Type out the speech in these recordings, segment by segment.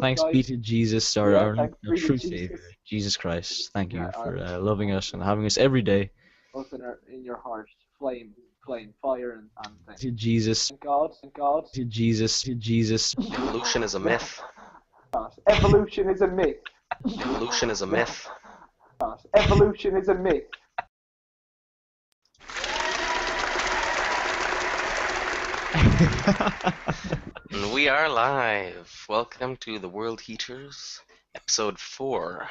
Thanks be to Jesus, our true Jesus. Savior, Jesus Christ. Thank you Yeah, for loving us and having us every day. Us in your heart, flame, fire, and things. To Jesus, Thank God. to Jesus, to Jesus. Evolution is a myth. Evolution is a myth. Evolution is a myth. Evolution is a myth. And we are live. Welcome to the World Heaters, episode 4.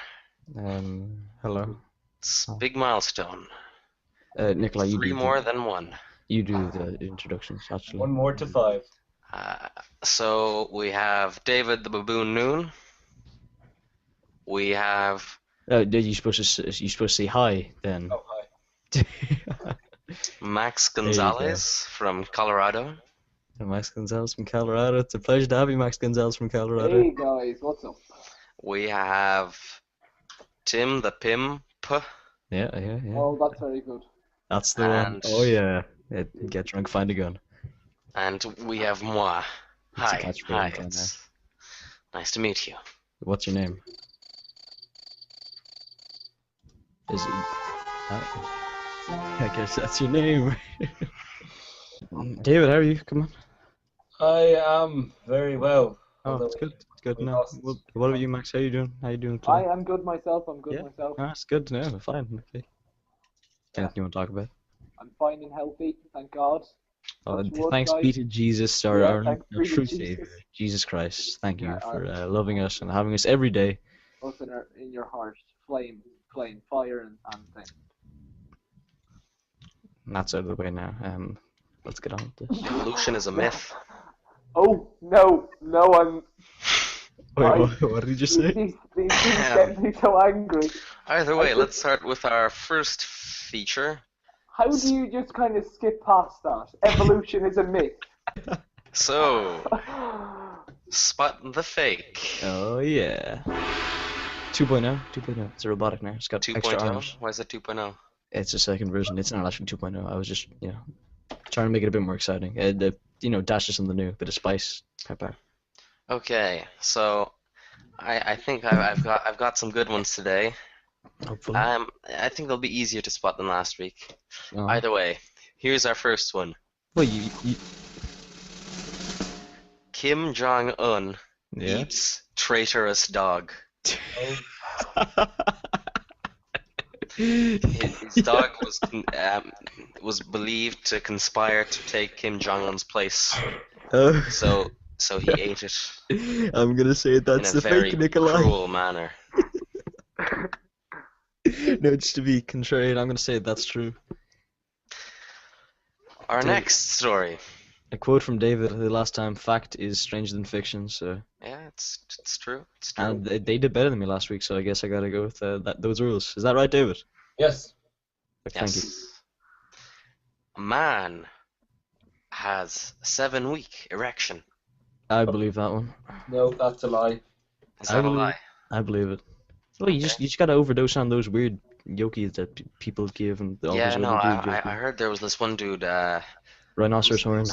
Hello. It's a big milestone. Nikolai, you Three do more than one. You do the introductions, actually. One more to 5. So we have David the Baboon Noon. We have You're supposed to say hi then. Oh, hi. Max you go. Gonzalez from Colorado. Max Gonzalez from Colorado. It's a pleasure to have you, Max Gonzalez from Colorado. Hey guys, what's up? We have Tim the Pimp. Yeah. Oh, that's very good. That's the one. And- Oh yeah. Get drunk, find a gun. And we have moi. It's a Hi. catchphrase Hi. down It's nice to meet you. What's your name? Is it? I guess that's your name. David, how are you? Come on. I am very well. Oh, although it's good. It's good. we No. lost. What about you, Max? How you doing? How you doing I today? am good myself. I'm good Yeah. myself. Ah, it's good to know. Fine. Okay. Anything you want to talk about? I'm fine and healthy, thank God. Oh, Touch wood, thanks guys. be to Jesus, Yeah, our thanks be to true Jesus. Savior, Jesus Christ. Thank you Yeah, for loving us and having us every day. Us in your heart, flame, fire, and things. And that's out of the way now. Let's get on with this. Evolution is a myth. Oh no, I'm. Wait, what did you say? These get me so angry. Either way, I let's start with our first feature. How do you just kind of skip past that? Evolution is a myth. So, spot the fake. Oh yeah. 2.0. 2.0. It's a robotic now. It's got extra 2.0? arms. Why is it 2.0? It's a second version. It's not actually 2.0. I was just, trying to make it a bit more exciting. Dashes on the new, bit of spice, pepper. Okay, so I think I've got some good ones today. Hopefully. I think they'll be easier to spot than last week. Oh. Either way, here's our first one. Well, you Kim Jong-un yeah. eats traitorous dog. His dog was believed to conspire to take Kim Jong-un's place, Oh. so he ate it I'm gonna say that's in a the very fake Nikolai. cruel manner. No, just to be contrarian, I'm gonna say that's true. Our Dude. next story. A quote from David the last time: "Fact is stranger than fiction." So, Yeah, it's true. It's true. and they did better than me last week, so I guess I gotta go with those rules. Is that right, David? Yes. Thank you. Yes. A man has 7-week erection. I believe that one. No, that's a lie. Is that a believe- lie? I believe it. Well, you just gotta overdose on those weird yokies that people give and all Yeah, those no, other dudes I yoki. heard there was this one dude. Rhinoceros horn.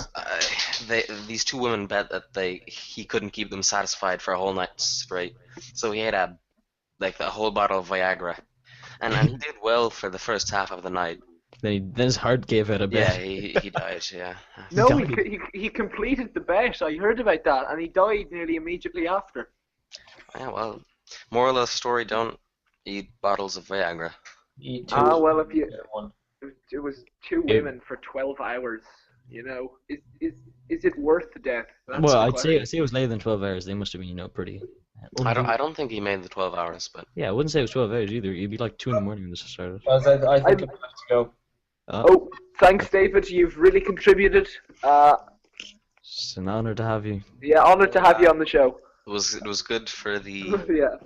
These two women bet that he couldn't keep them satisfied for a whole night straight, so he had the whole bottle of Viagra, and he did well for the first half of the night. Then his heart gave out a bit. Yeah, he died. Yeah. No, Died. he completed the bet. I heard about that, and he died nearly immediately after. Yeah. Well, moral of the story: don't eat bottles of Viagra. Eat 2. Well, if you get 1. it was 2 women for 12 hours. Is it worth the death? That's Well, the I'd say question. it was later than 12 hours. They must have been, pretty. I don't think he made the 12 hours, but Yeah, I wouldn't say it was 12 hours either. It'd be like 2 in the morning when this started. As I think I'm have to go. Oh, thanks, David. You've really contributed. It's an honor to have you. Yeah, honored to have you on the show. it was good for the Yeah.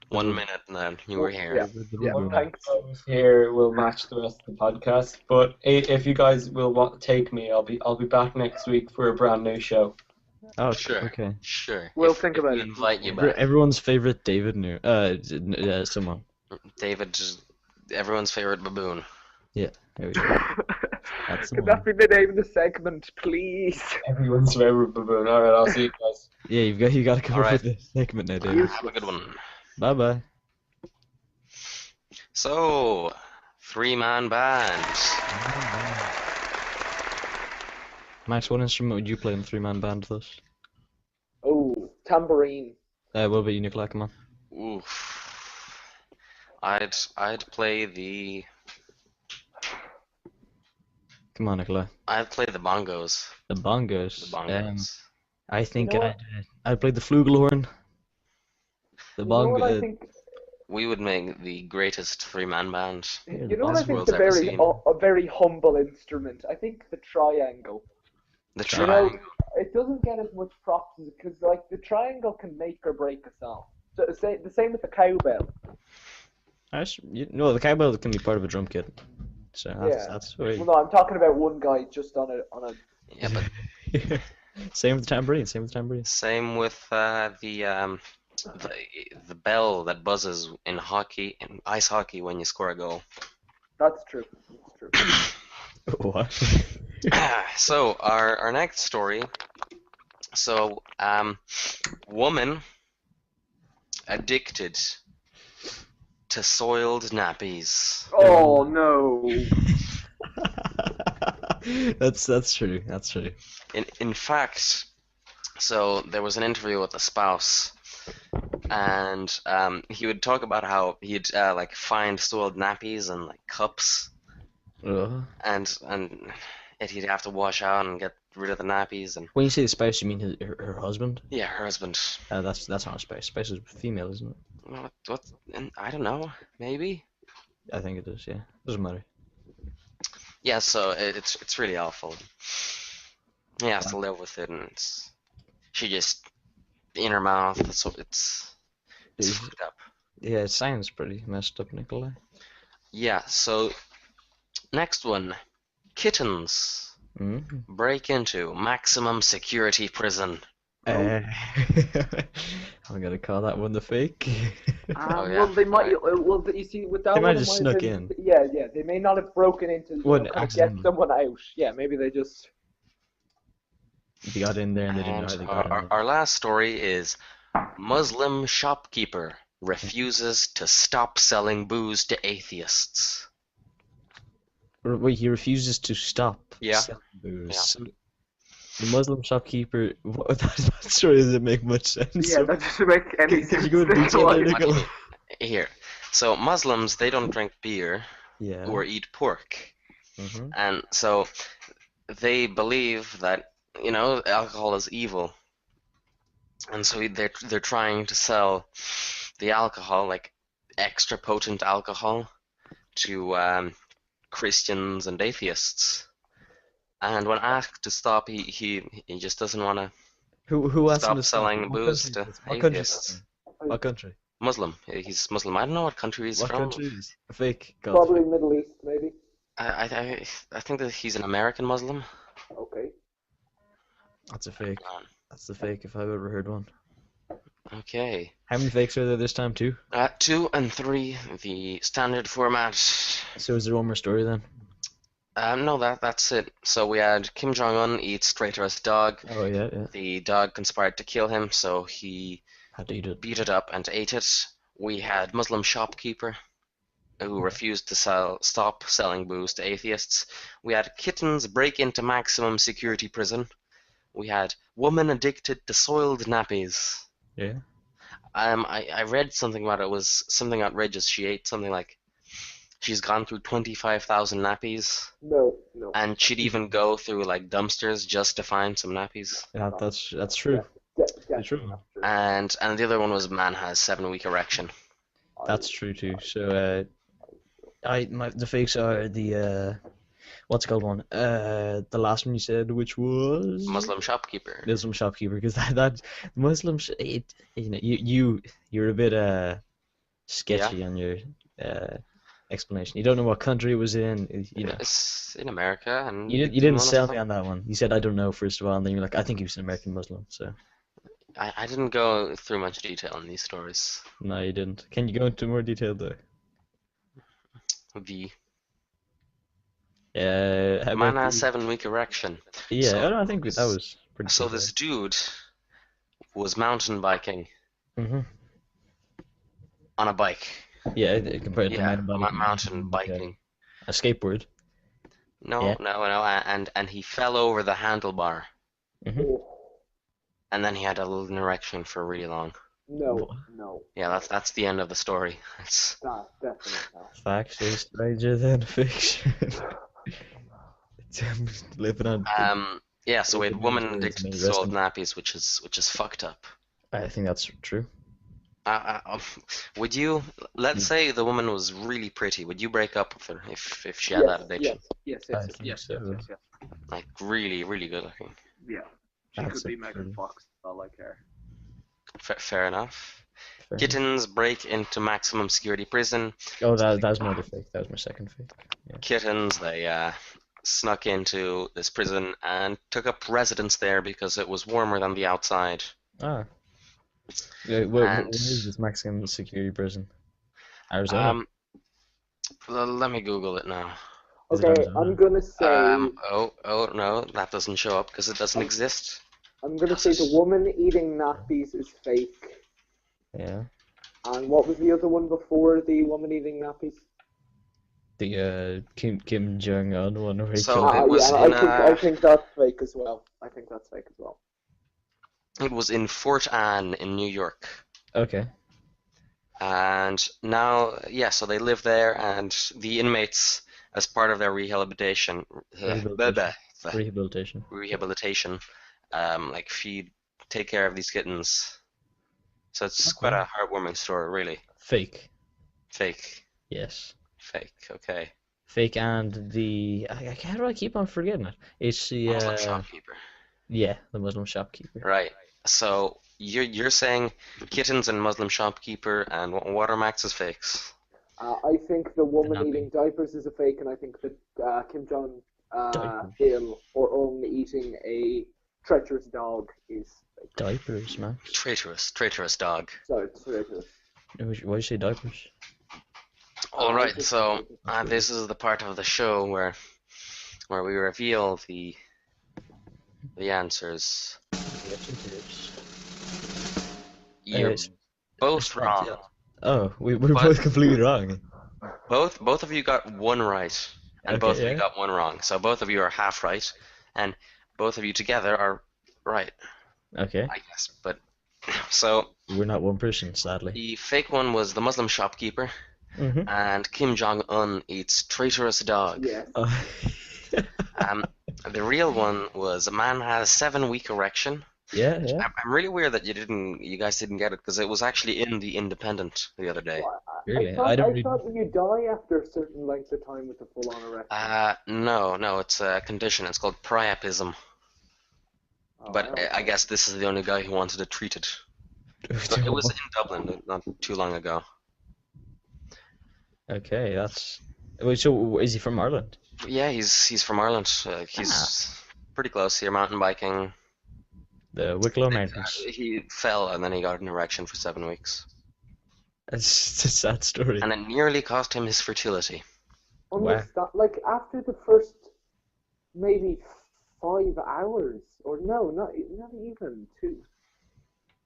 1 minute, and then you were here. Yeah, thanks. Those here will match the rest of the podcast. But if you guys will take me, I'll be back next week for a brand new show. Oh, Sure. Okay. Sure. We'll If- think if about we it. invite you back. Everyone's favorite David knew. Someone. David, everyone's favorite baboon. There we go. That's the Could one. that be the name of the segment, please? Everyone's favorite baboon. All right, I'll see you guys. Yeah, you got to come up Alright. with a segment now, David. Have a good one. Bye bye. So, three-man band. Max, what instrument would you play in a three-man band with us? Oh, tambourine. What about you, Nikolai? Come on. Oof. I'd play the Come on, Nikolai. I'd play the bongos. The bongos. The bongos. I think You know I'd play the flugelhorn. The You know what I bongo. think? We would make the greatest three-man band. You know what I this think? world's The ever very seen. a very humble instrument. I think the triangle. The You know, triangle. it doesn't get as much props because like the triangle can make or break a song. So the same with the cowbell. No, the cowbell can be part of a drum kit. So that's Well, no, I'm talking about one guy just on a. Yeah, but Same with the tambourine. Same with the tambourine. same with the bell that buzzes in ice hockey when you score a goal. That's true. That's true. What? So our next story. So woman addicted to soiled nappies. Oh no! That's true. That's true. In fact, so there was an interview with a spouse, and he would talk about how he'd like find soiled nappies and like cups, and he'd have to wash out and get rid of the nappies and When you say the spouse, you mean her husband? yeah, her husband. That's not a spouse. Spouse is female, isn't it? What? I don't know. Maybe. I think it is. Yeah, doesn't matter. Yeah. So it's really awful. He has to live with it, and she just in her mouth. So it's fucked up. Yeah, it sounds pretty messed up, Nikolai. Yeah. So next one, kittens break into maximum security prison. I'm gonna call that one the fake. Oh, yeah. Well, they might. Well, you see, with that They might one, it just might have snuck been- in. Yeah. They may not have broken into. What, Kind of get accidentally? someone out. Yeah, maybe they just. They got in there and they didn't know And how they got in there. our last story is Muslim shopkeeper refuses to stop selling booze to atheists. Wait, he refuses to stop Yeah. selling booze. Yeah. So the Muslim shopkeeper. That story doesn't make much sense. Yeah, that doesn't make any Could sense. you go into That's detail why- there, Nicola? Here, so Muslims they don't drink beer Yeah. or eat pork, Mhm. and so they believe that alcohol is evil, and so they're trying to sell the alcohol like extra potent alcohol to Christians and atheists. And when asked to stop, he just doesn't want to Who asked him stop to stop? selling What booze country to is this? What country? atheists. What country? Muslim. He's Muslim. I don't know what country he's What from. country is a fake? God. Probably Middle East, maybe. I think that he's an American Muslim. Okay. That's a fake. That's the fake if I've ever heard one. Okay. How many fakes are there this time? Two? 2 and 3, the standard format. So is there one more story then? No, that's it. So we had Kim Jong-un eat Traitorous dog. Oh yeah. The dog conspired to kill him, so he Had to eat it. beat it up and ate it. We had Muslim shopkeeper who refused to stop selling booze to atheists. We had kittens break into maximum security prison. We had woman addicted to soiled nappies. Yeah. I read something about it. It was something outrageous. She ate something like she's gone through 25,000 nappies, No. and she'd even go through like dumpsters just to find some nappies. Yeah, that's true. Yeah, True. And the other one was man has 7-week erection. That's true too. So the fakes are the what's it called one? The last one you said, which was Muslim shopkeeper. Muslim shopkeeper, because that Muslim you're a bit sketchy on your explanation. You don't know what country it was in. It's in America, and You didn't didn't wanna sell stop. me on that one. You said I don't know first of all, and then you're like I think he was an American Muslim. So I didn't go through much detail in these stories. no, you didn't. Can you go into more detail though? The How Man about has 7-week erection. yeah, So I think that was pretty So this dude was mountain biking Mm-hmm. on a bike. Yeah, compared to Yeah, mountain mountain biking. a skateboard. No, Yeah. no, no, and he fell over the handlebar, Mm-hmm. Oh, and then he had a little erection for really long. no, no. Yeah, that's the end of the story. It's That's definitely not. Facts are stranger than fiction. Living on. yeah. So we had Open woman words addicted and to the rest soiled of- nappies, which is fucked up. I think that's true. Would you, let's say the woman was really pretty, would you break up with her if she had that addiction? Yes, I think so. Like really, really good looking. Yeah. She That's could be a Megan pretty- Fox. I like her. Fair enough. Fair. Kittens break into maximum security prison. Oh, that was my other fake. That was my second fake. Kittens, they snuck into this prison and took up residence there because it was warmer than the outside. Ah. Where And- is this maximum security prison? Arizona. Let me Google it now. Is it Okay, Arizona? I'm gonna say Oh no, that doesn't show up because it doesn't exist. I'm gonna say the woman eating nappies is fake. Yeah. And what was the other one before the woman eating nappies? The Kim Jong Un one where he So killed. it was yeah, in, I think that's fake as well. I think that's fake as well. It was in Fort Anne in New York. Okay. And now, yeah, so they live there, and the inmates, as part of their rehabilitation, Rehabilitation. like take care of these kittens. So it's quite a heartwarming story, really. Fake. Fake, Yes. okay. Fake and how do I keep on forgetting it? It's the Muslim shopkeeper. yeah, the Muslim shopkeeper. Right. So you're saying kittens and Muslim shopkeeper and Watermax is fakes. I think the woman nappy. eating diapers is a fake, and I think that Kim Jong Diapers. Il or Ung eating a treacherous dog is fake. Diapers, man. Traitorous dog. So it's treacherous. Why'd you say diapers? All right. just- So this is the part of the show where we reveal the answers. You're both wrong. Oh, we're But- both completely wrong. Both of you got one right, and Okay, both of yeah. you got one wrong. So both of you are half right, and both of you together are right, Okay. I guess. But so We're not one person, sadly. the fake one was the Muslim shopkeeper, Mm-hmm. and Kim Jong Un eats traitorous dog. Yes. The real one was a man has 7-week erection. yeah, yeah. I'm really weird that you guys didn't get it because it was actually in the Independent the other day. Really? I don't read. thought you die after a certain length of time with a full-on erection. No, it's a condition. It's called priapism. Oh, But don't I know. guess this is the only guy who wanted to treat it. But it was in Dublin not too long ago. Okay, that's. Wait, so is he from Ireland? Yeah, he's from Ireland. He's pretty close here, mountain biking. The Wicklow Mountains. He fell and then he got an erection for 7 weeks. It's a sad story. And it nearly cost him his fertility. Understand, like after the first maybe 5 hours, or no, not even 2.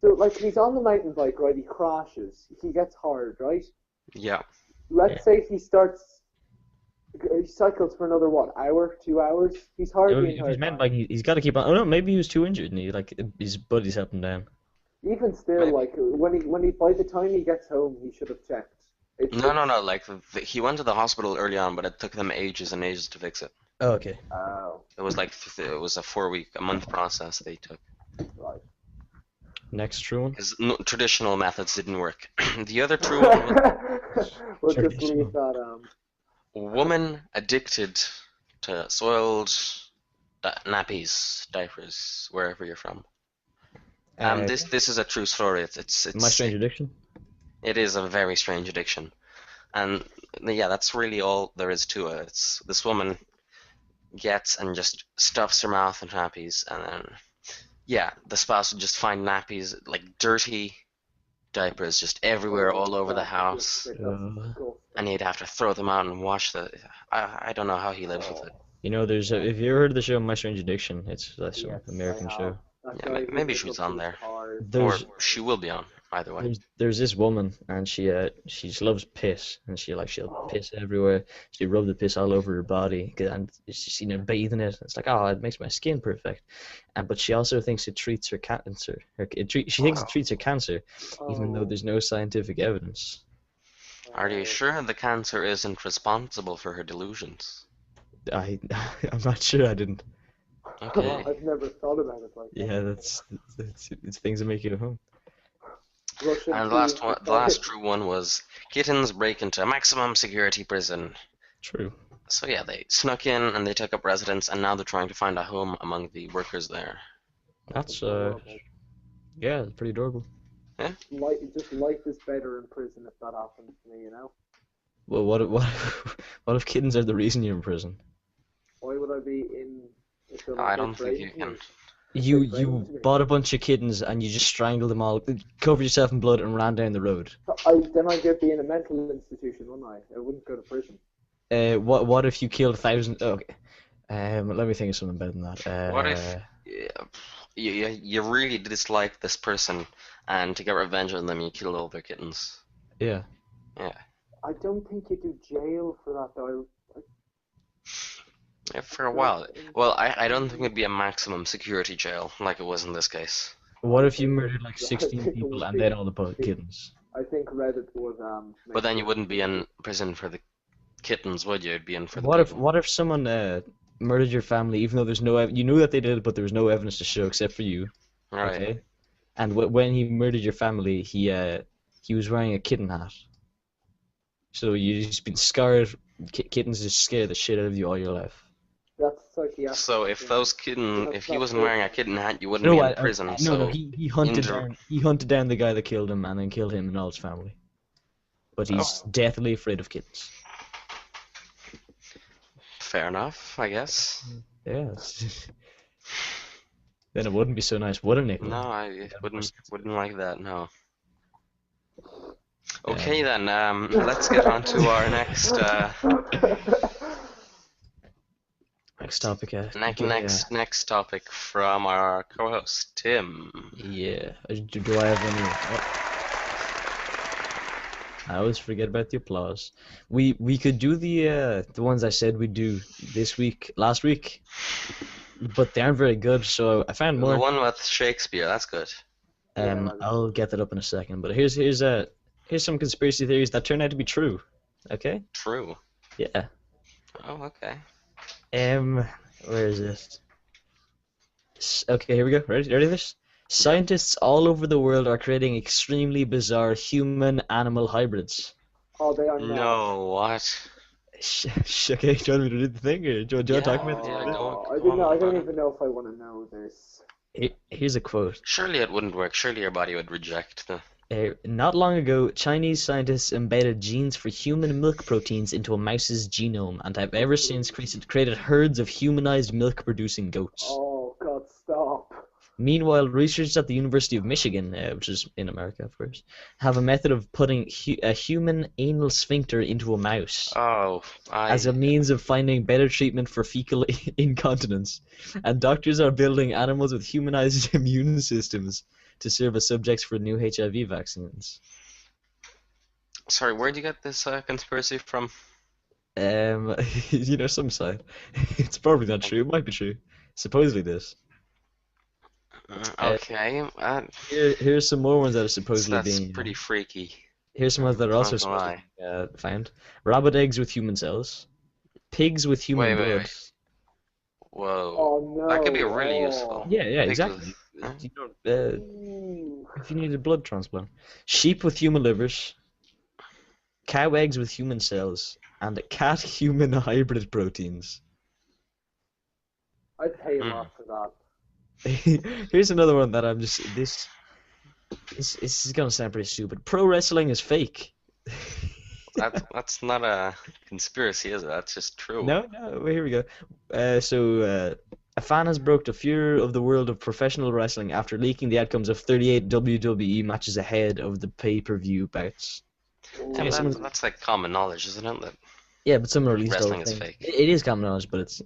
So like he's on the mountain bike, right? He crashes, he gets hard, right? Yeah. Let's say he cycles for another what, hour, 2 hours? He's hard the If entire he's meant time. like he's got to keep on. Oh no, maybe he was too injured and he like his buddies helped him down. Even still, Maybe. like when he by the time he gets home, he should have checked. No. Like he went to the hospital early on, but it took them ages and ages to fix it. Oh, okay. Oh, It was like it was a month process they took. right. Next true one. Because traditional methods didn't work. The other true one was We'll just Traditional. leave that. woman addicted to soiled nappies, diapers, wherever you're from. This is a true story. It's My Strange Addiction. It is a very strange addiction, and yeah, that's really all there is to it. It's this woman gets and just stuffs her mouth in nappies, and then yeah, the spouse would just find nappies like dirty, diapers just everywhere all over the That's house, disgusting. and he'd have to throw them out and wash the. I don't know how he lives with it. You know, there's if you ever heard of the show My Strange Addiction, it's some Yes, American I show. have. That Yeah, guy who maybe lives she was up on to there. his cars. There's Or she will be on, either way. there's this woman and she just loves piss and she'll Oh. piss everywhere. She rub the piss all over her body and she's bathe in it. It's like, oh, it makes my skin perfect. But she also thinks it treats her cancer. She thinks it treats her cancer, even though Oh. there's no scientific evidence. Are you sure the cancer isn't responsible for her delusions? I'm not sure. I didn't. Okay. I've never thought about it like that. Yeah, that's it's things that make you at home. Russian And the last true one was kittens break into a maximum security prison. True. So yeah, they snuck in and they took up residence, and now they're trying to find a home among the workers there. That's adorable. yeah, pretty adorable. Just life is better in prison if that happens to me, you know? Well, what if kittens are the reason you're in prison? Why would I be in... if they're I like don't think you betraying can. me? You They're friends to me. bought a bunch of kittens and you just strangled them all, covered yourself in blood, and ran down the road. Then I'd be in a mental institution, wouldn't I? I wouldn't go to prison. What if you killed thousands? Okay. Let me think of something better than that. What if you really dislike this person, and to get revenge on them, you kill all their kittens? Yeah. I don't think you do jail for that, though. Yeah, for a while. Well, I don't think it'd be a maximum security jail like it was in this case. What if you murdered like 16 people and then all the kittens? I think Reddit would But then you wouldn't be in prison for the kittens, would you? You'd be in for the people. What if someone murdered your family even though there's you knew that they did it, but there was no evidence to show except for you? Right. Okay. And when he murdered your family, he was wearing a kitten hat. So you've just been scarred. Kittens just scare the shit out of you all your life. That's psychiatric. So if if he wasn't wearing a kitten hat, you wouldn't No, be in prison. So no, he hunted down the guy that killed him and then killed him and all his family. But he's deathly afraid of kittens. fair enough, I guess. Yeah. Then it wouldn't be so nice, would it, Nick? No, I wouldn't like that. No. Okay then. Let's get on to our next Next topic. next topic from our co-host Tim. Yeah. Do I have any? I always forget about the applause. We could do the ones I said we'd do last week, but they aren't very good. So I found more. The one with Shakespeare. That's good. I'll get that up in a second. But here's some conspiracy theories that turn out to be true. Okay. True. Yeah. Oh, okay. Where is this? Okay, here we go. Ready for this? Scientists all over the world are creating extremely bizarre human-animal hybrids. Oh, they are not. No, what? Okay, do you want me to read the thing, or do you want to talk about Yeah, this? go I don't on. even know if I want to know this. Here's a quote. Surely it wouldn't work. Surely your body would reject the. Not long ago, Chinese scientists embedded genes for human milk proteins into a mouse's genome and have ever since created herds of humanized milk-producing goats. Oh, God, stop. Meanwhile, researchers at the University of Michigan, which is in America, of course, have a method of putting a human anal sphincter into a mouse Oh, as a means of finding better treatment for fecal incontinence. And doctors are building animals with humanized immune systems to serve as subjects for new HIV vaccines. Sorry, where'd you get this conspiracy from? Some site. It's probably not true. It might be true. Supposedly this. Okay, Here's some more ones that are supposedly that's being. pretty freaky. Here's some ones that are also Not gonna supposed to be found. Rabbit eggs with human cells. Pigs with human blood. Wait. Whoa, Oh, no. that could be really useful. Yeah, Pigs exactly. with- If you need a blood transplant. Sheep with human livers. Cow eggs with human cells. And cat-human hybrid proteins. I'd pay a lot for that. Here's another one that I'm just... This is gonna sound pretty stupid. Pro wrestling is fake. That's not a conspiracy, is it? That's just true. No, here we go. A A fan has broke the fear of the world of professional wrestling after leaking the outcomes of 38 WWE matches ahead of the pay-per-view bouts. Yeah, but that's like common knowledge, isn't it? That Yeah, but someone released all wrestling the is things. fake. It is common knowledge, but it's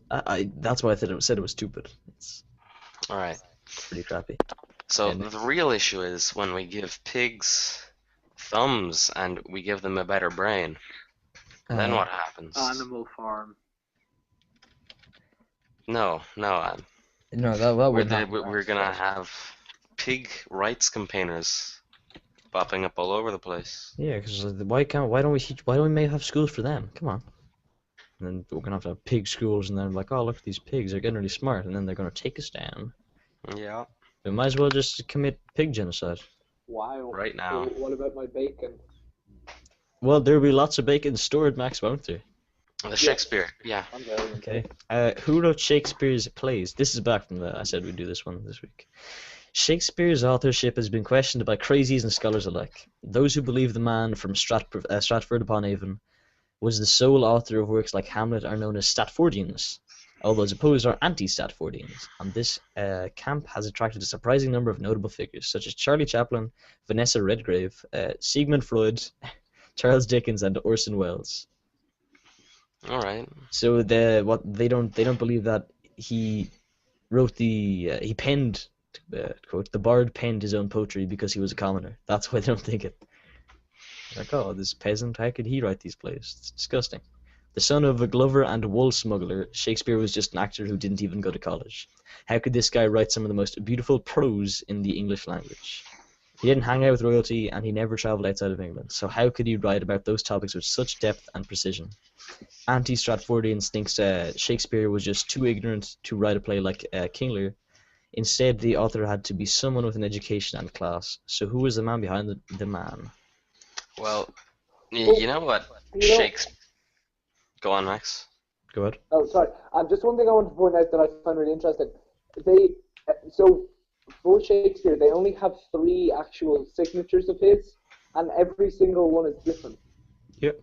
that's why I said it was stupid. It's All right. pretty crappy. So And the real issue is when we give pigs thumbs and we give them a better brain. Then what happens? Animal Farm. No, No, that would not. we're gonna have pig rights campaigners popping up all over the place. Yeah, because why don't we have schools for them? Come on. And then we're gonna have to have pig schools, and then like, oh look, these pigs are getting really smart, and then they're gonna take us down. Yeah, We might as well just commit pig genocide. Wow. right now. What about my bacon? Well, there'll be lots of bacon stored, Max, won't there? The Shakespeare, yeah. I'm very Okay. Who wrote Shakespeare's plays? This is back from I said we'd do this one this week. Shakespeare's authorship has been questioned by crazies and scholars alike. Those who believe the man from Stratford-upon-Avon was the sole author of works like Hamlet are known as Stratfordians, although those opposed are anti-Stratfordians. And this camp has attracted a surprising number of notable figures, such as Charlie Chaplin, Vanessa Redgrave, Sigmund Freud, Charles Dickens, and Orson Welles. All right. So they don't believe that he wrote he penned quote, the bard penned his own poetry because he was a commoner. That's why they don't think it. Like, oh, this peasant, how could he write these plays? It's disgusting. The son of a glover and a wool smuggler, Shakespeare was just an actor who didn't even go to college. How could this guy write some of the most beautiful prose in the English language? He didn't hang out with royalty, and he never travelled outside of England, so how could he write about those topics with such depth and precision? Anti-Stratfordians thinks Shakespeare was just too ignorant to write a play like King Lear. Instead, the author had to be someone with an education and class. So who was the man behind the man? Well, you know what? Shakespeare. Go on, Max. Go ahead. Oh, sorry. Just one thing I want to point out that I find really interesting. For Shakespeare, they only have 3 actual signatures of his, and every single one is different. Yep.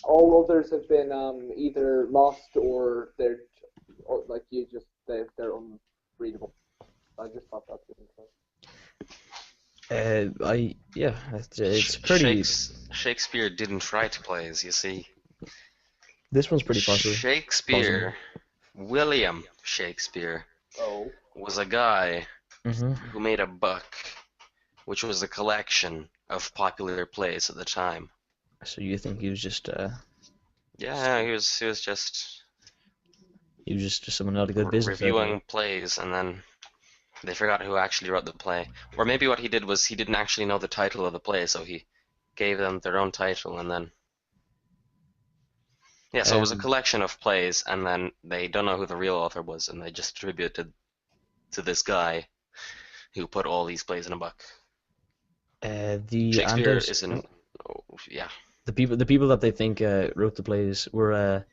All others have been either lost or they're unreadable. I just thought that was interesting. It's pretty. Shakespeare didn't write plays, you see. This one's pretty possible. Shakespeare, William Shakespeare, was a guy who made a book, which was a collection of popular plays at the time. So you think he was just? Yeah, he was just. He was just someone not a good business. Reviewing plays, and then they forgot who actually wrote the play. Or maybe what he did was he didn't actually know the title of the play, so he gave them their own title, and then. Yeah, so it was a collection of plays, and then they don't know who the real author was, and they just attributed to this guy who put all these plays in a book. Shakespeare isn't. Oh, yeah. The people that they think wrote the plays were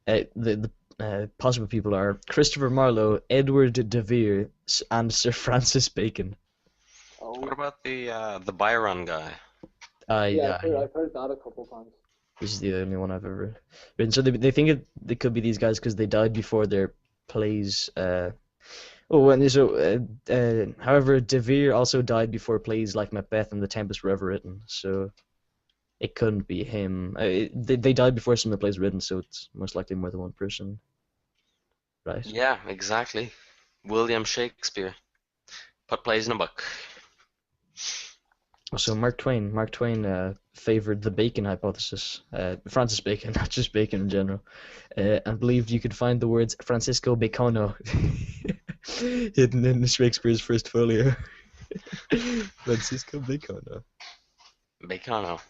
the possible people are Christopher Marlowe, Edward de Vere, and Sir Francis Bacon. What about the Byron guy? Yeah, I've heard that a couple times. This is the only one I've ever written. So they think it could be these guys because they died before their plays. However, De Vere also died before plays like Macbeth and The Tempest were ever written. So it couldn't be him. They died before some of the plays were written, so it's most likely more than one person. Right? Yeah, exactly. William Shakespeare put plays in a book. So Mark Twain favored the Bacon hypothesis, Francis Bacon, not just Bacon in general, and believed you could find the words Francisco Bacono hidden in Shakespeare's first folio. Francisco Bacono. Bacono,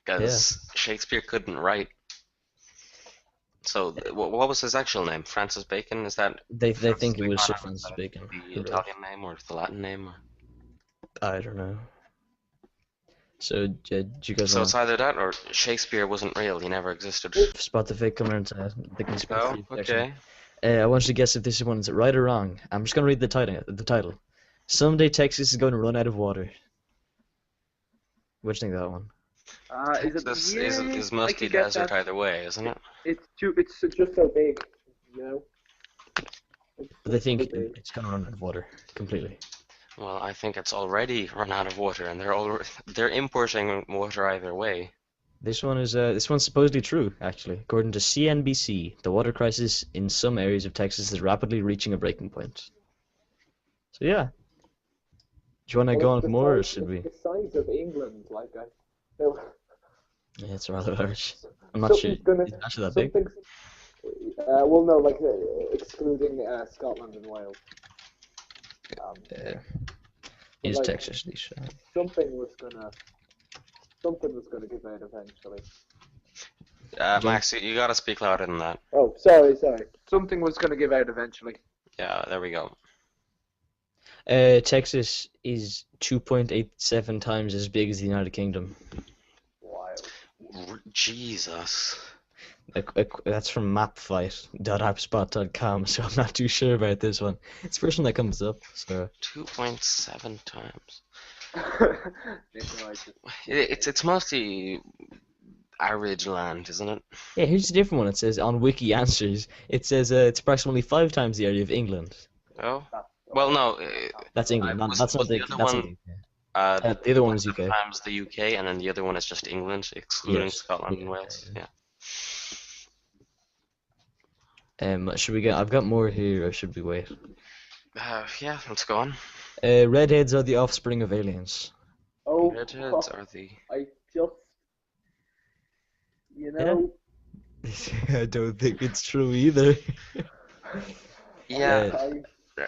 because Shakespeare couldn't write. So what was his actual name? Francis Bacon? Is that? They think it was Sir Francis Bacon. The Italian name or the Latin name? I don't know. So, do you guys? So it's either that or Shakespeare wasn't real. He never existed. Spot the fake coming into the conspiracy section. Okay. I want you to guess if this one's right or wrong. I'm just gonna read the title. Someday Texas is going to run out of water. What do you think of that one? Texas is mostly desert either way, isn't it? It's just so big, you know. But they think Could be. it's gonna run out of water completely. Well, I think it's already run out of water, and they're importing water either way. This one's supposedly true, actually. According to CNBC, the water crisis in some areas of Texas is rapidly reaching a breaking point. So yeah. Do you want to Well, go on it's with the more, or size, should we? it's the size of England, like they- Yeah, it's rather large. I'm not sure. something's gonna, Is it actually that big? something's, well, no, like excluding Scotland and Wales. Is like- Texas these? Something was gonna give out eventually. Max, you gotta speak louder than that. Oh, sorry. Something was gonna give out eventually. Yeah, there we go. Texas is 2.87 times as big as the United Kingdom. Wild. Jesus. That's from mapfight.appspot.com, so I'm not too sure about this one. It's the first one that comes up, so 2.7 times. Nikolai just- It's mostly arid land, isn't it? yeah. Here's a different one. It says on Wiki Answers, it says it's approximately 5 times the area of England. Oh. Well, no. That's England. Was- That's not was the. the other That's one- not the other one is UK. Times the UK, and then the other one is just England, excluding Yes. Scotland and Yeah. Wales. Yeah. Should we get? I've got more here, or should we wait? Yeah, let's go on. Redheads are the offspring of aliens. Oh, Redheads are the. I just, you know, I don't think it's true either. Yeah, I,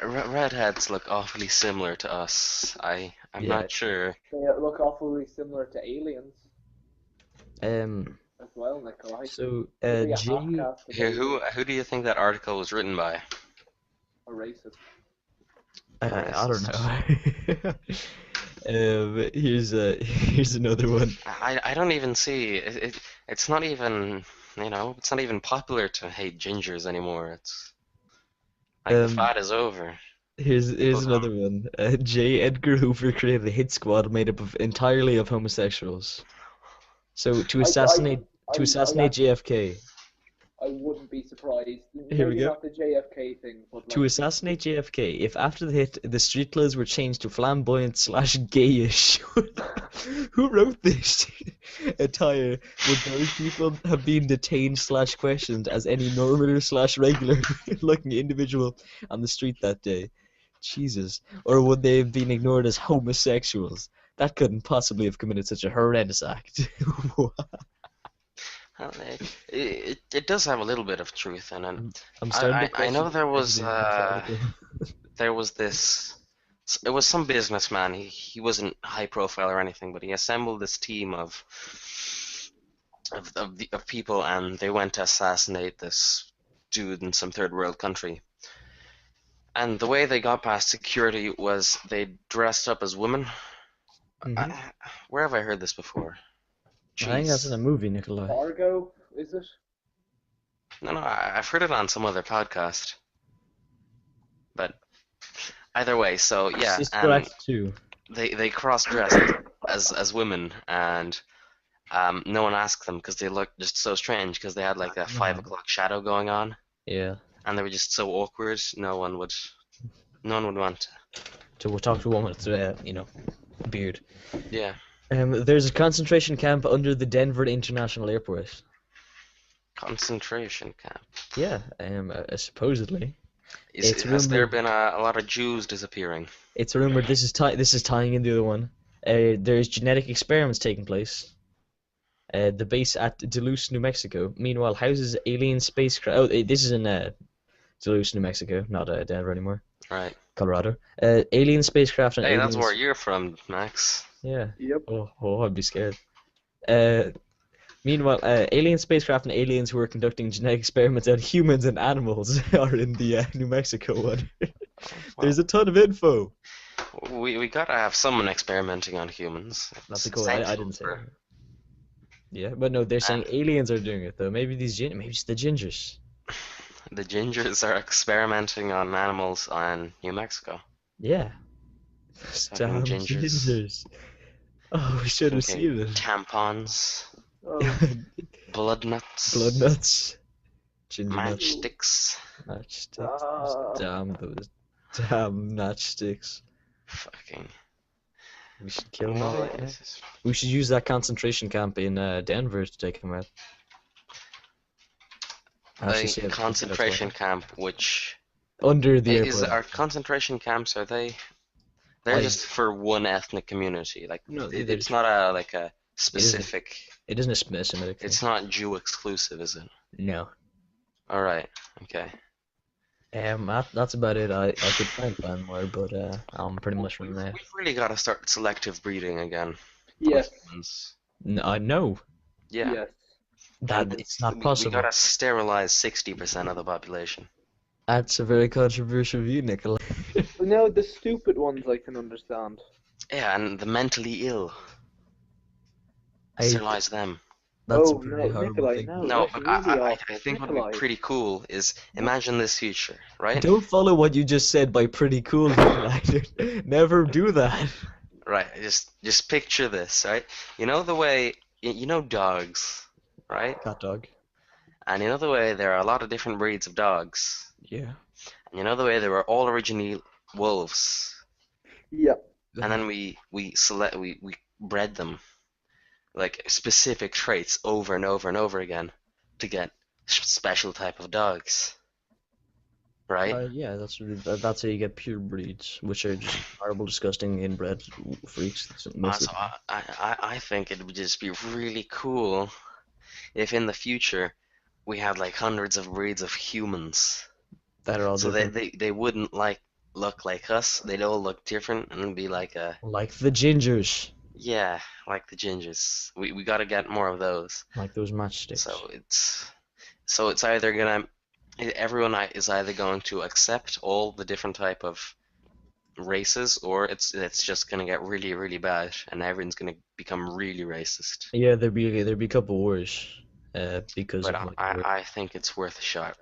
redheads look awfully similar to us. I'm Yeah. not sure. they look awfully similar to aliens as well, Nikolai. So Maybe a Jay, half-caste of Here, aliens who do you think that article was written by? are racist. I don't know. Here's another one. I don't even see it's not even it's not even popular to hate gingers anymore. It's like the fad is over. Here's another one. J. Edgar Hoover created a hit squad made up of entirely of homosexuals. So to assassinate I JFK. I wouldn't be surprised. Here we Maybe go. not the JFK thing, but To like, assassinate JFK, if after the hit the street clothes were changed to flamboyant / gayish, who wrote this attire? Would those people have been detained / questioned as any normal / regular looking individual on the street that day? Jesus. Or would they have been ignored as homosexuals? That couldn't possibly have committed such a horrendous act. Well, it does have a little bit of truth in it. I'm starting to I know question there was this. It was some businessman. He wasn't high profile or anything, but he assembled this team of people, and they went to assassinate this dude in some third world country. And the way they got past security was they dressed up as women. Mhm. Where have I heard this before? I think that's in Jeez. a movie, Nikolai. Fargo, is it? No, I've heard it on some other podcast. But either way, so yeah, Sister Act 2. they cross-dressed as women, and no one asked them because they looked just so strange because they had like a 5 o'clock shadow going on, Yeah. and they were just so awkward. No one would want to. To talk to a woman with beard. Yeah. There's a concentration camp under the Denver International Airport. Concentration camp. Yeah, supposedly. Has there been a lot of Jews disappearing? It's rumored this is tying in the other one. There's genetic experiments taking place. The base at Duluth, New Mexico. Meanwhile, houses alien spacecraft. Oh, this is in Duluth, New Mexico, not Denver anymore. Right. Colorado. Alien spacecraft and Hey, aliens. that's where you're from, Max. Yeah. Yep. Oh, I'd be scared. Meanwhile, alien spacecraft and aliens who are conducting genetic experiments on humans and animals are in the New Mexico one. There's a ton of info. We gotta have someone experimenting on humans. Not It's the cool. I essential didn't say for- that. Yeah, but no, they're saying aliens are doing it though. Maybe maybe it's the gingers. The gingers are experimenting on animals on New Mexico. Yeah. Fucking Damn gingers. gingers. Oh, we should have Okay, seen it. Tampons, Oh, blood nuts. Blood nuts. Ginger nuts. Matchsticks. Matchsticks. Uh, Those damn matchsticks. Fucking. We should kill them No, all right now. this is- We should use that concentration camp in Denver to take them out. Actually, see A if- concentration camp, which under the is airport. our concentration camps? Are they? They're I- just for one ethnic community. Like No, it's not a specific. It isn't a Semitic thing. It's not Jew exclusive, is it? No. All right. Okay. That's about it. I could try and find more, but I'm pretty much running out. We've really got to start selective breeding again. yes. Humans. No, Yeah. Yes. that it's not possible. We gotta sterilize 60% of the population. That's a very controversial view, Nicola. No, the stupid ones I can understand. Yeah, and the mentally ill. Sterilize them. That's Oh, a pretty no, horrible Nikolai, thing. no. No, that's but really I awful. think what would Nikolai. be pretty cool is imagine this future, right? Don't follow what you just said by pretty cool, Nicola. Never do that. Right. Just picture this, right? You know the way you know dogs, right? Cat dog. And you know the way there are a lot of different breeds of dogs. Yeah. And you know the way they were all originally wolves. Yeah. And then we bred them like specific traits over and over and over again to get special type of dogs, right? Yeah, that's how you get pure breeds, which are just horrible, disgusting, inbred freaks. Most So of them. I think it would just be really cool if in the future we had like hundreds of breeds of humans, That are all so different. they wouldn't look like us. They'd all look different and it'd be like Like the gingers. yeah, like the gingers. We got to get more of those. Like those matchsticks. So it's either gonna everyone is either going to accept all the different type of races, or it's just gonna get really really bad, and everyone's gonna become really racist. Yeah, there'd be a couple wars. Because But of like, I think it's worth a shot.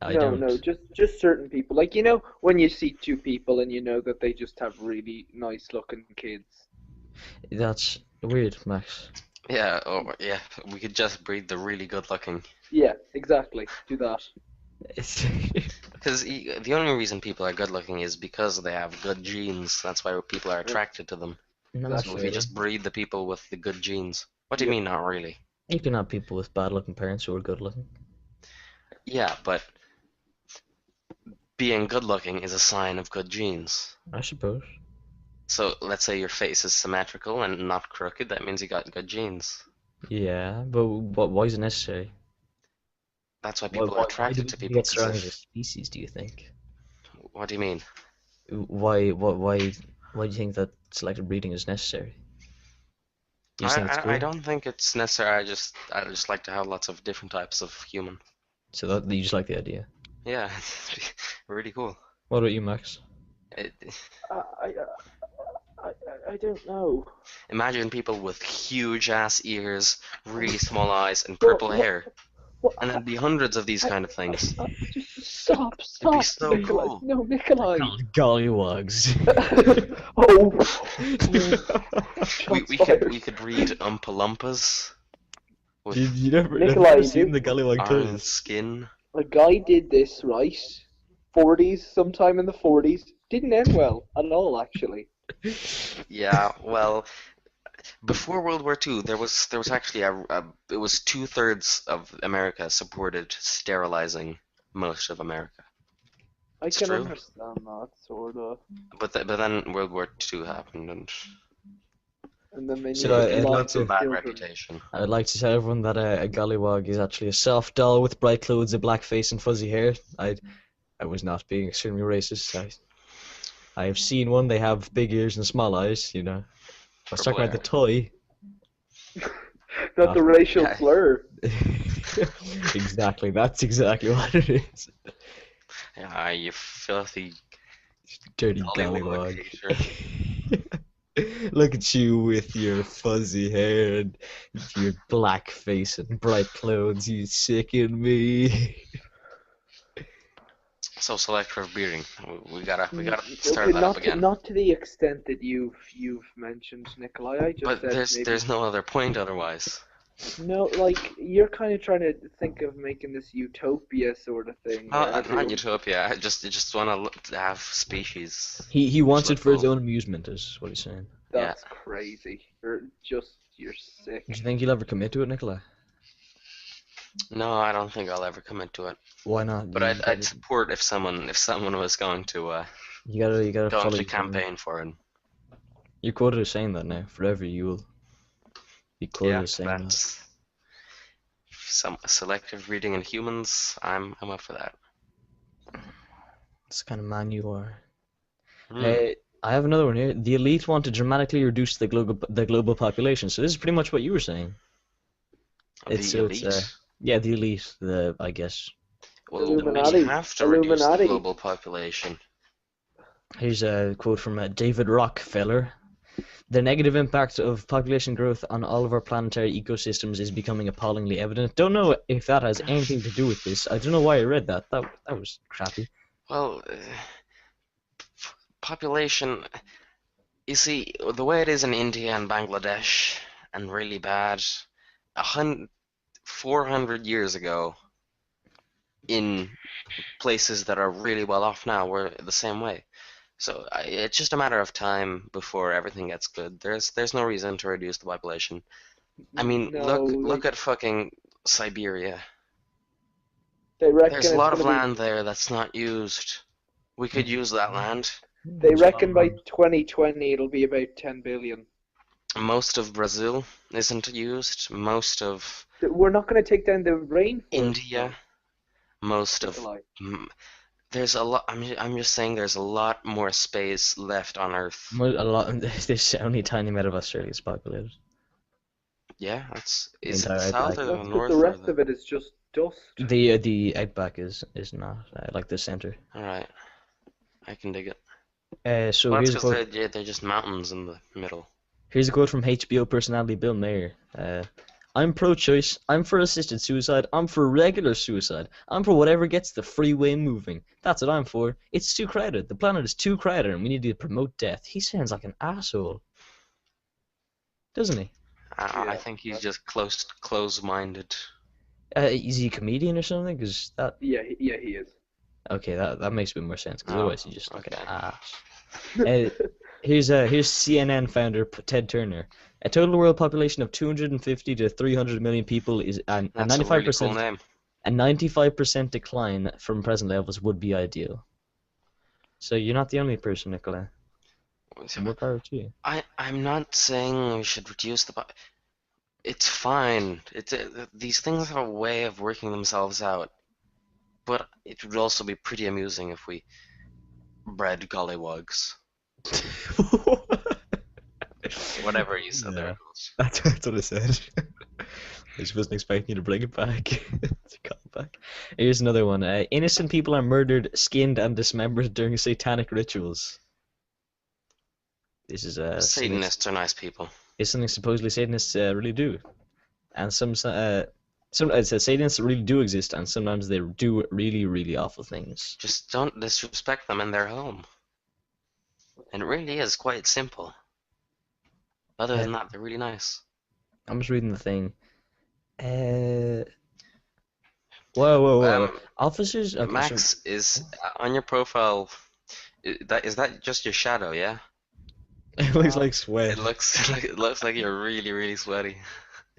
I no, don't. no, just certain people. Like, you know, when you see two people and you know that they just have really nice looking kids. That's weird, Max. Yeah, yeah, we could just breed the really good looking. Yeah, exactly. Do that. It's Because the only reason people are good looking is because they have good genes. That's why people are attracted to them. not So if you really. just breed the people with the good genes. What do you Yeah. mean, not really? You can have people with bad-looking parents who are good-looking. Yeah, but being good looking is a sign of good genes. I suppose. So let's say your face is symmetrical and not crooked, that means you got good genes. Yeah, but why is it necessary? That's why people are Why attracted do to we people. get strong as a species? Do you think? What do you mean? Why do you think that selective breeding is necessary? Do you just think it's cool? I don't think it's necessary. I just like to have lots of different types of human. So that you just like the idea. Yeah, really cool. What about you, Max? It, I don't know. imagine people with huge ass ears, really small eyes, and purple hair, What? and there'd be hundreds of these kind of things. Just stop, stop, so Nikolai. cool. No, Nikolai. Golliwogs. Oh. We could read Oompa Loompas with you never Nikolai, seen you- the Golliwog orange toys? skin. A guy did this, right? 40s, sometime in the 40s. Didn't end well at all, actually. Yeah, well, before World War II, there was actually it was 2/3 of America supported sterilizing most of America. I It's can true. understand that, sort of. But then World War II happened and And then they So, needed I'd like lots to- of bad children. reputation. I'd like to tell everyone that a Golliwog is actually a soft doll with bright clothes, a black face, and fuzzy hair. I was not being extremely racist. I have seen one. They have big ears and small eyes. You know. I was talking about the toy. Not the racial Yeah. slur. Exactly. That's exactly what it is. Yeah, you filthy Dirty Golliwog Golliwog. hater. Look at you with your fuzzy hair and your black face and bright clothes. You sicken me. So selective breeding. We gotta start Okay, that not up again. not to the extent that you've mentioned, Nikolai. I just But said maybe. there's no other point otherwise. No, like you're kind of trying to think of making this utopia sort of thing. where Not everyone- utopia. I just want to have species. He wants look it for his cool. own amusement, is what he's saying. That's crazy. You're sick. Do you think he'll ever commit to it, Nicola? No, I don't think I'll ever commit to it. Why not? But I'd support if someone was going to You gotta go follow to your campaign for it. You're quoted as saying that now. Forever you will be quoted Yeah, as saying that. that's some selective reading in humans. I'm up for that. That's the kind of man you are. Hmm. I have another one here. The elite want to dramatically reduce the global population. So this is pretty much what you were saying. The elite. Yeah, the elite. I guess. Well, Illuminati. we have to reduce the Illuminati. global population. Here's a quote from David Rockefeller. The negative impact of population growth on all of our planetary ecosystems is becoming appallingly evident. Don't know if that has anything to do with this. I don't know why I read that. That was crappy. Well, population. You see, the way it is in India and Bangladesh, and really bad, 400 years ago, in places that are really well off now, were the same way. So it's just a matter of time before everything gets good. There's no reason to reduce the population. I mean, No, look at fucking Siberia. They reckon There's a it's lot of gonna be- land there that's not used. We could use that land. They reckon by 2020 it'll be about 10 billion. Most of Brazil isn't used. Most of We're not going to take down the rainforest. India. Most of Like, there's a lot. I'm just saying there's a lot more space left on Earth. A lot. There's only a tiny amount of Australia is populated. Yeah, is it entire the south or outback. the that's north? the or rest of it is just dust. The outback is not like the center. All right, I can dig it. So Well, here's that's a quote. because they're just mountains in the middle. Here's a quote from HBO personality Bill Maher. I'm pro-choice. I'm for assisted suicide. I'm for regular suicide. I'm for whatever gets the freeway moving. That's what I'm for. It's too crowded. The planet is too crowded, and we need to promote death. He sounds like an asshole, doesn't he? I think he's just close-minded. Is he a comedian or something? Cause that Yeah, he is. okay, that makes a bit more sense. Because Oh, otherwise, he's just like okay. an ass. Here's CNN founder Ted Turner. A total world population of 250 to 300 million people is a That's a really cool 95% name. a 95% decline from present levels would be ideal. So you're not the only person, Nicola. More power to you. I'm not saying we should reduce the. It's fine. These things have a way of working themselves out. But it would also be pretty amusing if we bred golliwogs. Whatever you said there. That's what I said. I just wasn't expecting you to bring it back. To call it back. Here's another one. Innocent people are murdered, skinned, and dismembered during satanic rituals. This is Satanists are nice people. is something supposedly Satanists really do, and some it says Satanists really do exist, and sometimes they do really, really awful things. Just don't disrespect them in their home. And it really is quite simple. Other than that, they're really nice. I'm just reading the thing. Whoa. Officers. Okay, Max is on your profile. Is that just your shadow? Yeah. it looks like sweat. It looks like you're really really sweaty.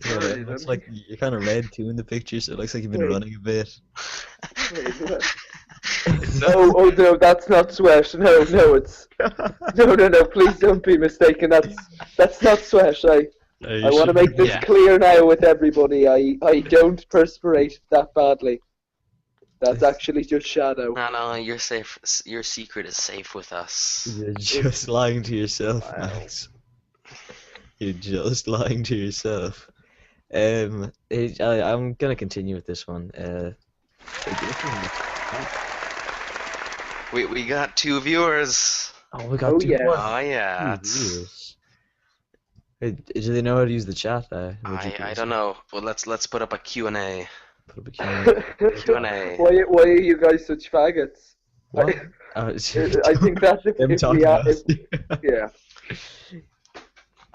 Yeah, it looks like you're kind of red too in the picture, so it looks like you've been running a bit. Oh no, that's not sweat. No, it's no. Please don't be mistaken. That's not sweat. I want to make this Yeah. clear now with everybody. I don't perspirate that badly. That's actually just shadow. No, you're safe. Your secret is safe with us. You're just lying to yourself, Max. You're just lying to yourself. I'm gonna continue with this one. We got 2 viewers. Oh, we got Oh, two yeah. more. Oh yeah. Viewers. Do they know how to use the chat? I don't know. Well, let's put up a Q&A. Put up a camera. Q&A. Why are you guys such faggots? What? I think that's if Them we talking are, about us. yeah.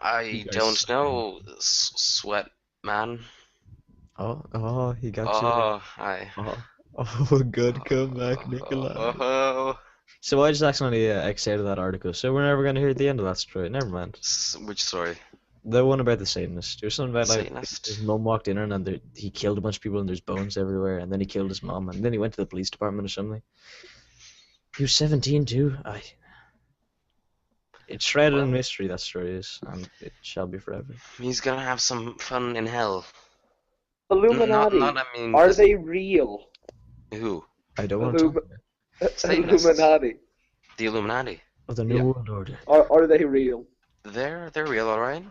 I You guys don't suck. know, sweat man. Oh, he got you. Oh, I. Oh, oh, good comeback, Nikolai. Oh, So I just accidentally exited that article, so we're never gonna hear the end of that story. Never mind. which story? The one about the Satanist. There's something about like Satanist? his mom walked in and he killed a bunch of people and there's bones everywhere, and then he killed his mom, and then he went to the police department or something. He was 17 too. It's shrouded in Well. mystery, that story is, and it shall be forever. He's gonna have some fun in hell. Illuminati, Not, I mean, are they real? who? I don't want to talk about it. Satanists. Illuminati, The Illuminati. Oh, the New Yeah. World Order. are they real? They're real, alright.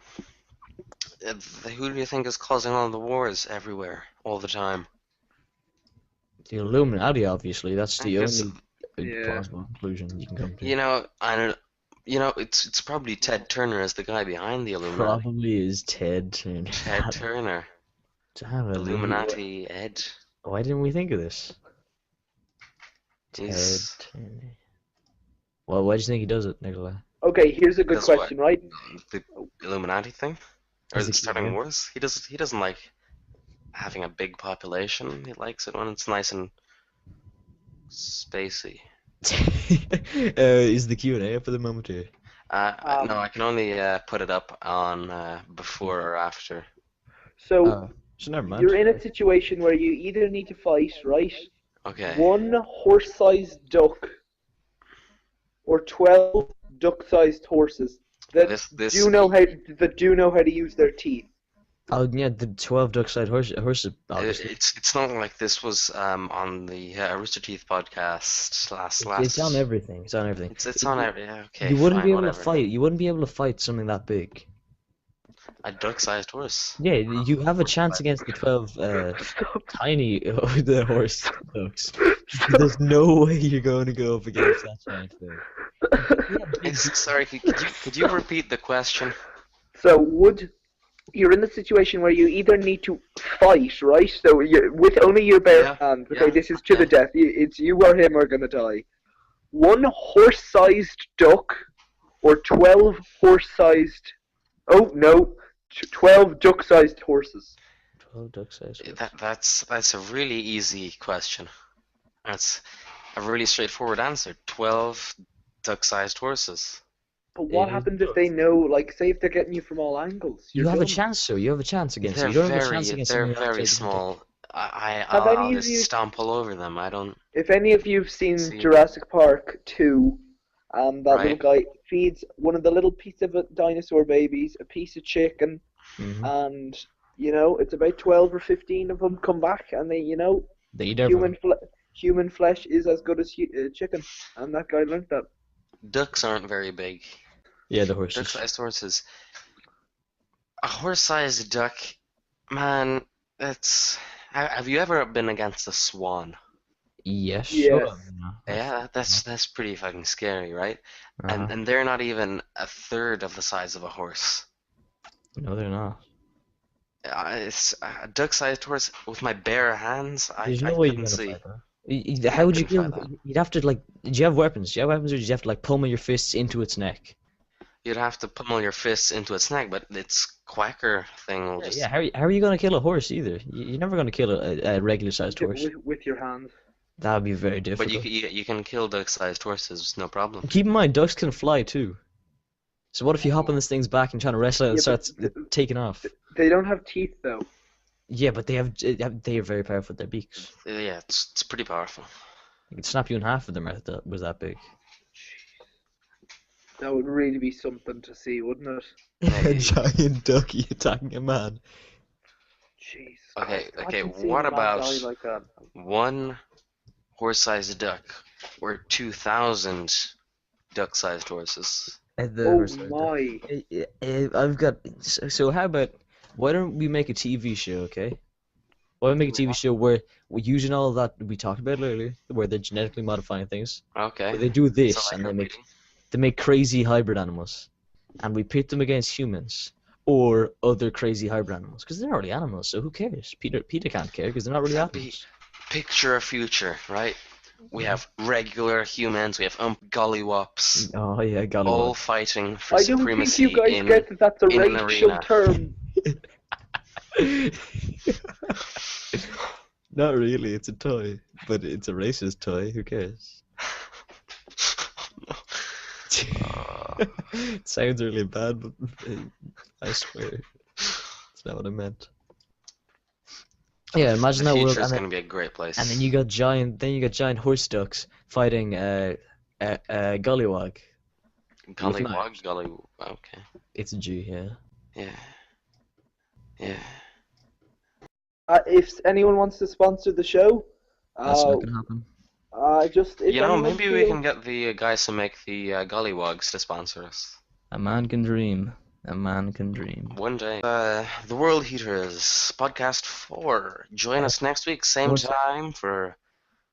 Who do you think is causing all the wars everywhere, all the time? The Illuminati, obviously. That's the Because, only Yeah. plausible conclusion you can come to. you know, I don't. You know, it's probably Ted Turner as the guy behind the Illuminati. Probably is Ted Turner. Ted Turner, Damn it, Illuminati Ed. Why didn't we think of this? Ted He's Turner. Well, why do you think he does it, Nicola? Okay, here's a good That's question, right? the Illuminati thing, or Is it starting cute? wars. He doesn't like having a big population. He likes it when it's nice and spacey. Is the Q&A up for the moment here? No, I can only put it up on before or after. So So never mind. you're in a situation where you either need to fight, right? Okay. One horse-sized duck or 12 duck-sized horses that This do know how to use their teeth. Oh yeah, the 12 duck-sized horses. Obviously. it's not like this was on the Rooster Teeth podcast last. It's on everything. It's on everything. It's on every. Yeah, okay. You wouldn't fine, be able whatever. to fight. You wouldn't be able to fight something that big. A duck-sized horse. Yeah, you have a chance against the 12 tiny the horse ducks. There's no way you're going to go up against that giant thing. Sorry, could you repeat the question? So you're in the situation where you either need to fight, right? So you with only your bare Yeah, hands. Okay, yeah, this is to yeah. the death. It's you or him are gonna die. One horse-sized duck or 12 horse-sized. Oh no, 12 duck-sized horses. 12 duck-sized horses. That's a really easy question. That's a really straightforward answer. 12 duck-sized horses. But what It happens is if they know? Like, say if they're getting you from all angles. You You're have a done. chance, so you have a chance against They're you. You don't have a chance against they're something very outside the small. Have I'll any of just you- stomp all over them. I don't. If any of you've seen See. Jurassic Park 2, that little Right. guy feeds one of the little piece of dinosaur babies a piece of chicken, Mhm. and it's about 12 or 15 of them come back, and they They eat everything. human flesh is as good as chicken, and that guy learned that. Ducks aren't very big. Yeah, the horses. Duck-sized horses. A horse-sized duck, man. That's. Have you ever been against a swan? Yes. Yes. Hold on, Yeah, that's pretty fucking scary, right? Uh-huh. And they're not even a third of the size of a horse. No, they're not. It's a duck-sized horse with my bare hands. There's I no way you're couldn't gonna see. fight that. How would you couldn't kill? fight You'd have to like. Do you have weapons? Do you have weapons, or do you have to like pummel your fists into its neck? You'd have to pummel your fists into its neck, but its quacker thing will just. Yeah. How are you gonna kill a horse either? You're never gonna kill a regular-sized horse. With your hands. That would be very But difficult. you can kill duck-sized horses, no problem. Keep in mind, ducks can fly too. So what if you hop on this thing's back and trying to wrestle it and Yeah, but starts taking off? They don't have teeth though. Yeah, but they are very powerful with their beaks. Yeah, it's pretty powerful. They could snap you in half with them if that was that big. That would really be something to see, wouldn't it? A giant ducky attacking a man. Jeez. Okay, Christ, okay, imagine seeing what a man about- die like that. One horse-sized duck or 2,000 duck-sized horses. Oh my. I've got. So how about why don't we make a TV show, okay? Why don't we make a TV show where we're using all of that we talked about earlier, where they're genetically modifying things. Okay. But they do this So like and a they make crazy hybrid animals, and we pit them against humans or other crazy hybrid animals because they're already animals. So who cares? Peter can't care because they're not really That'd be- animals. Picture a future, right? We have regular humans, we have golliwogs, Oh yeah, got all fighting for I don't think supremacy you guys in... get that that's a in an racial arena. term. Not really. It's a toy, but it's a racist toy. Who cares? It sounds really bad, but I swear, it's not what I meant. Yeah, imagine The that world, future is and going to be a great place. then you got giant horse ducks fighting Golliwog. Golliwog, Golliwog. Okay. It's a G, yeah. Yeah. Yeah. If anyone wants to sponsor the show, That's not gonna happen. just if You know, anyone maybe we feels- can get the guys who make the Golliwogs to sponsor us. A man can dream. A man can dream. One day. The World Heaters, podcast 4. Join us next week, same What's- time for